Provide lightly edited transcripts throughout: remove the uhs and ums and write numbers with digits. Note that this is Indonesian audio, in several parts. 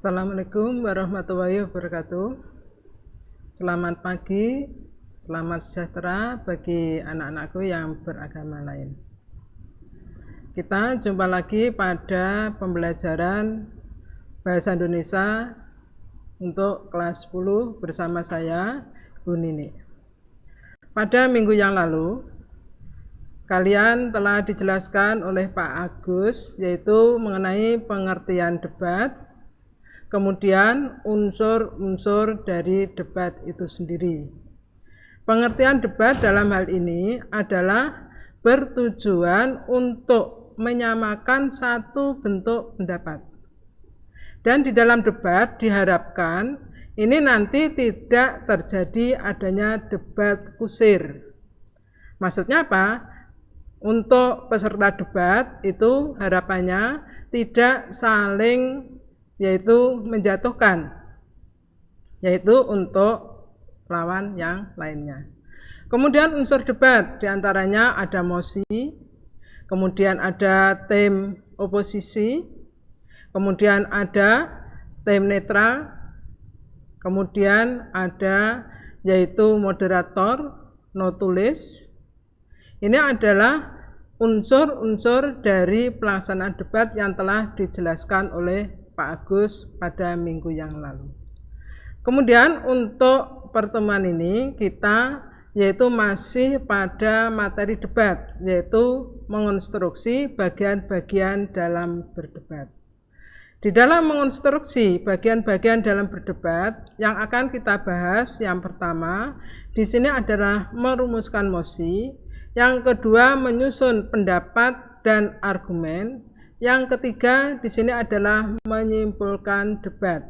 Assalamualaikum warahmatullahi wabarakatuh. Selamat pagi, selamat sejahtera bagi anak-anakku yang beragama lain. Kita jumpa lagi pada pembelajaran Bahasa Indonesia untuk kelas 10 bersama saya, Bu Nini. Pada minggu yang lalu, kalian telah dijelaskan oleh Pak Agus, yaitu mengenai pengertian debat, kemudian unsur-unsur dari debat itu sendiri. Pengertian debat dalam hal ini adalah bertujuan untuk menyamakan satu bentuk pendapat. Dan di dalam debat diharapkan ini nanti tidak terjadi adanya debat kusir. Maksudnya apa? Untuk peserta debat itu harapannya tidak saling yaitu menjatuhkan, yaitu untuk lawan yang lainnya. Kemudian unsur debat diantaranya ada mosi, kemudian ada tim oposisi, kemudian ada tim netral, kemudian ada yaitu moderator, notulis. Ini adalah unsur-unsur dari pelaksanaan debat yang telah dijelaskan oleh Pak Agus pada minggu yang lalu. Kemudian untuk pertemuan ini kita yaitu masih pada materi debat, yaitu mengonstruksi bagian-bagian dalam berdebat. Di dalam mengonstruksi bagian-bagian dalam berdebat yang akan kita bahas, yang pertama di sini adalah merumuskan mosi, yang kedua menyusun pendapat dan argumen, yang ketiga di sini adalah menyimpulkan debat.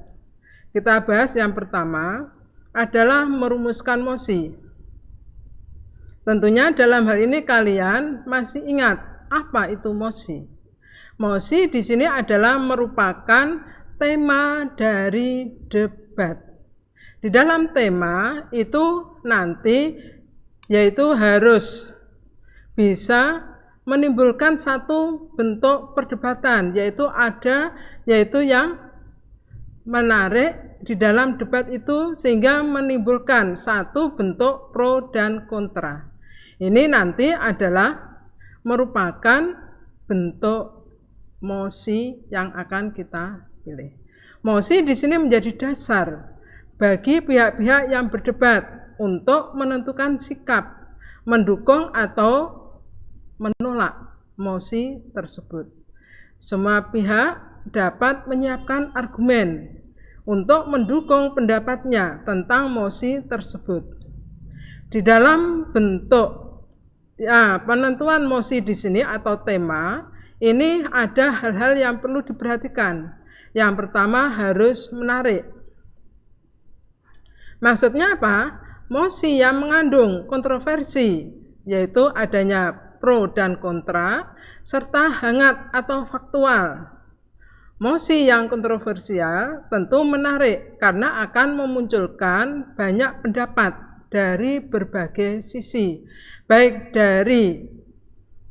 Kita bahas yang pertama adalah merumuskan mosi. Tentunya dalam hal ini kalian masih ingat apa itu mosi. Mosi di sini adalah merupakan tema dari debat. Di dalam tema itu nanti yaitu harus bisa menimbulkan satu bentuk perdebatan, yaitu yang menarik di dalam debat itu sehingga menimbulkan satu bentuk pro dan kontra. Ini nanti adalah merupakan bentuk mosi yang akan kita pilih. Mosi di sini menjadi dasar bagi pihak-pihak yang berdebat untuk menentukan sikap, mendukung atau menolak mosi tersebut. Semua pihak dapat menyiapkan argumen untuk mendukung pendapatnya tentang mosi tersebut. Di dalam bentuk penentuan mosi di sini atau tema, ini ada hal-hal yang perlu diperhatikan. Yang pertama harus menarik. Maksudnya apa? Mosi yang mengandung kontroversi, yaitu adanya pro dan kontra, serta hangat atau faktual. Mosi yang kontroversial tentu menarik karena akan memunculkan banyak pendapat dari berbagai sisi, baik dari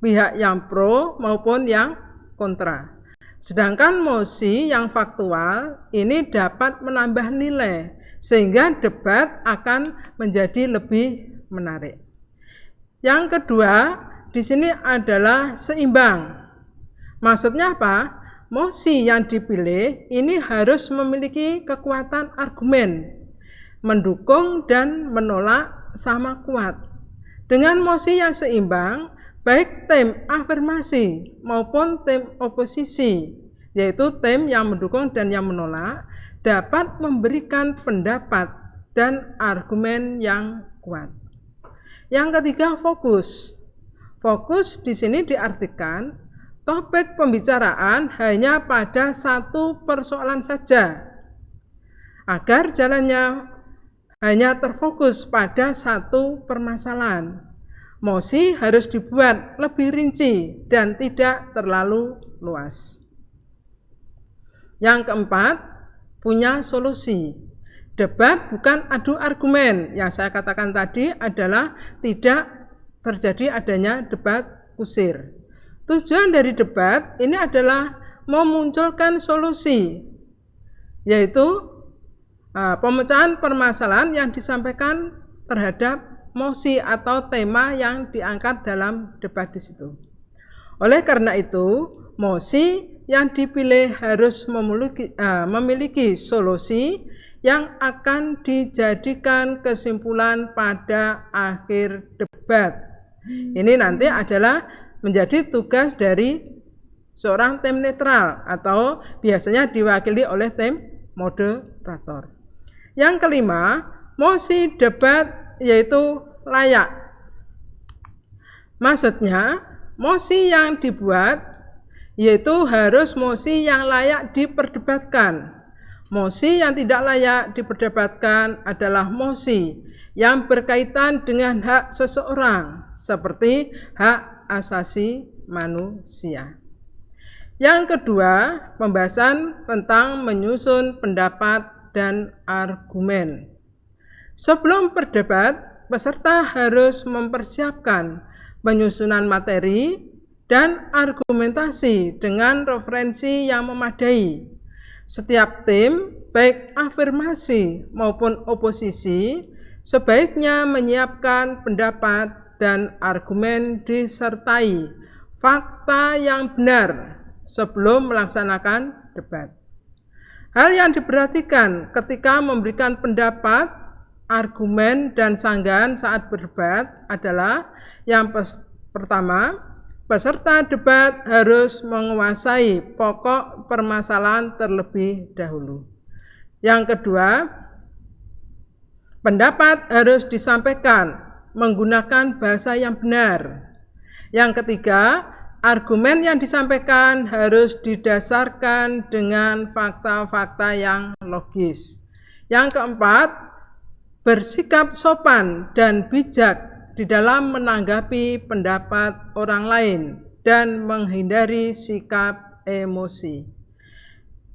pihak yang pro maupun yang kontra. Sedangkan mosi yang faktual ini dapat menambah nilai, sehingga debat akan menjadi lebih menarik. Yang kedua, di sini adalah seimbang. Maksudnya apa? Mosi yang dipilih ini harus memiliki kekuatan argumen, mendukung dan menolak sama kuat. Dengan mosi yang seimbang, baik tim afirmasi maupun tim oposisi, yaitu tim yang mendukung dan yang menolak, dapat memberikan pendapat dan argumen yang kuat. Yang ketiga, fokus. Fokus di sini diartikan topik pembicaraan hanya pada satu persoalan saja, agar jalannya hanya terfokus pada satu permasalahan. Mosi harus dibuat lebih rinci dan tidak terlalu luas. Yang keempat, punya solusi. Debat bukan adu argumen. Yang saya katakan tadi adalah tidak terjadi adanya debat kusir. Tujuan dari debat ini adalah memunculkan solusi yaitu pemecahan permasalahan yang disampaikan terhadap mosi atau tema yang diangkat dalam debat di situ. Oleh karena itu, mosi yang dipilih harus memiliki solusi yang akan dijadikan kesimpulan pada akhir debat. Ini nanti adalah menjadi tugas dari seorang tim netral atau biasanya diwakili oleh tim moderator. Yang kelima, mosi debat yaitu layak. Maksudnya, mosi yang dibuat yaitu harus mosi yang layak diperdebatkan. Mosi yang tidak layak diperdebatkan adalah mosi yang berkaitan dengan hak seseorang, seperti hak asasi manusia. Yang kedua, pembahasan tentang menyusun pendapat dan argumen. Sebelum berdebat, peserta harus mempersiapkan penyusunan materi dan argumentasi dengan referensi yang memadai. Setiap tim, baik afirmasi maupun oposisi, sebaiknya menyiapkan pendapat dan argumen disertai fakta yang benar sebelum melaksanakan debat. Hal yang diperhatikan ketika memberikan pendapat, argumen, dan sanggahan saat berdebat adalah yang pertama, peserta debat harus menguasai pokok permasalahan terlebih dahulu. Yang kedua, pendapat harus disampaikan menggunakan bahasa yang benar. Yang ketiga, argumen yang disampaikan harus didasarkan dengan fakta-fakta yang logis. Yang keempat, bersikap sopan dan bijak di dalam menanggapi pendapat orang lain dan menghindari sikap emosi.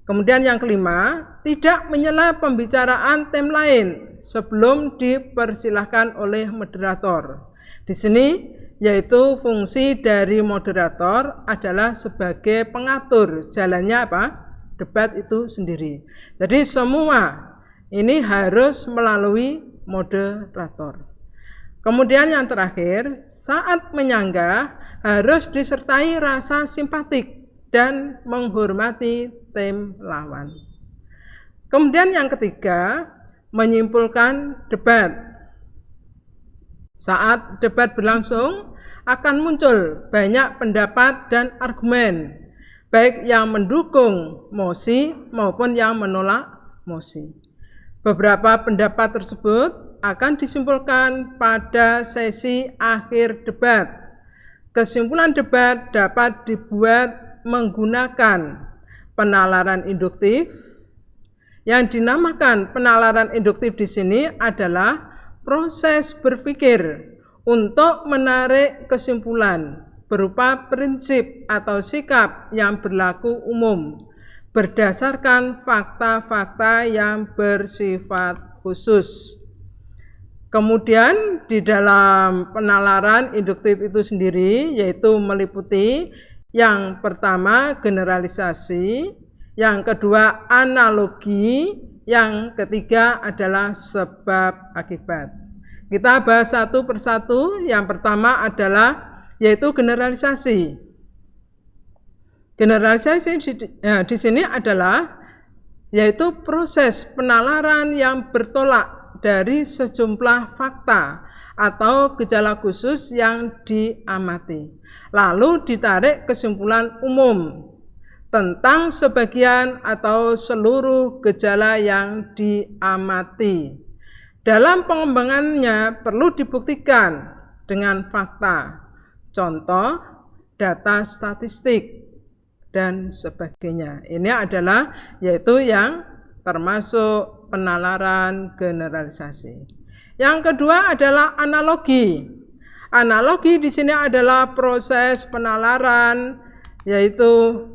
Kemudian yang kelima, tidak menyela pembicaraan tim lain sebelum dipersilahkan oleh moderator. Di sini yaitu fungsi dari moderator adalah sebagai pengatur jalannya debat itu sendiri. Jadi semua ini harus melalui moderator. Kemudian yang terakhir, saat menyanggah harus disertai rasa simpatik dan menghormati tim lawan. Kemudian yang ketiga, menyimpulkan debat. Saat debat berlangsung, akan muncul banyak pendapat dan argumen, baik yang mendukung mosi maupun yang menolak mosi. Beberapa pendapat tersebut akan disimpulkan pada sesi akhir debat. Kesimpulan debat dapat dibuat menggunakan penalaran induktif. Yang dinamakan penalaran induktif di sini adalah proses berpikir untuk menarik kesimpulan berupa prinsip atau sikap yang berlaku umum berdasarkan fakta-fakta yang bersifat khusus. Kemudian di dalam penalaran induktif itu sendiri yaitu meliputi yang pertama generalisasi, yang kedua analogi, yang ketiga adalah sebab akibat. Kita bahas satu persatu. Yang pertama adalah yaitu generalisasi. Generalisasi di sini adalah yaitu proses penalaran yang bertolak dari sejumlah fakta atau gejala khusus yang diamati, lalu ditarik kesimpulan umum tentang sebagian atau seluruh gejala yang diamati. Dalam pengembangannya perlu dibuktikan dengan fakta, contoh, data statistik, dan sebagainya. Ini adalah yaitu yang termasuk penalaran generalisasi. Yang kedua adalah analogi. Analogi di sini adalah proses penalaran yaitu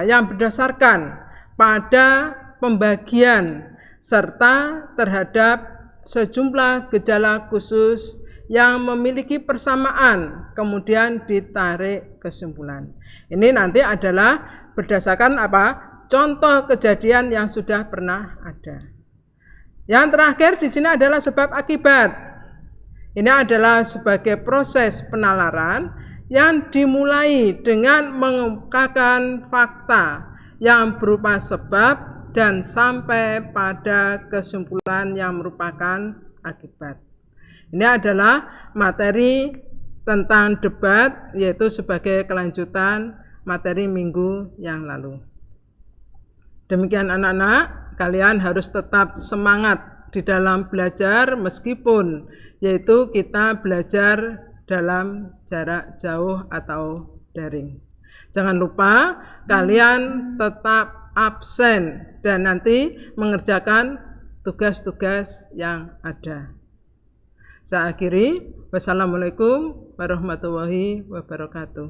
yang berdasarkan pada pembagian serta terhadap sejumlah gejala khusus yang memiliki persamaan, kemudian ditarik kesimpulan. Ini nanti adalah berdasarkan contoh kejadian yang sudah pernah ada. Yang terakhir di sini adalah sebab akibat. Ini adalah sebagai proses penalaran yang dimulai dengan mengemukakan fakta yang berupa sebab dan sampai pada kesimpulan yang merupakan akibat. Ini adalah materi tentang debat, yaitu sebagai kelanjutan materi minggu yang lalu. Demikian anak-anak, kalian harus tetap semangat di dalam belajar meskipun yaitu kita belajar dalam jarak jauh atau daring. Jangan lupa kalian tetap absen dan nanti mengerjakan tugas-tugas yang ada. Saya akhiri. Wassalamualaikum warahmatullahi wabarakatuh.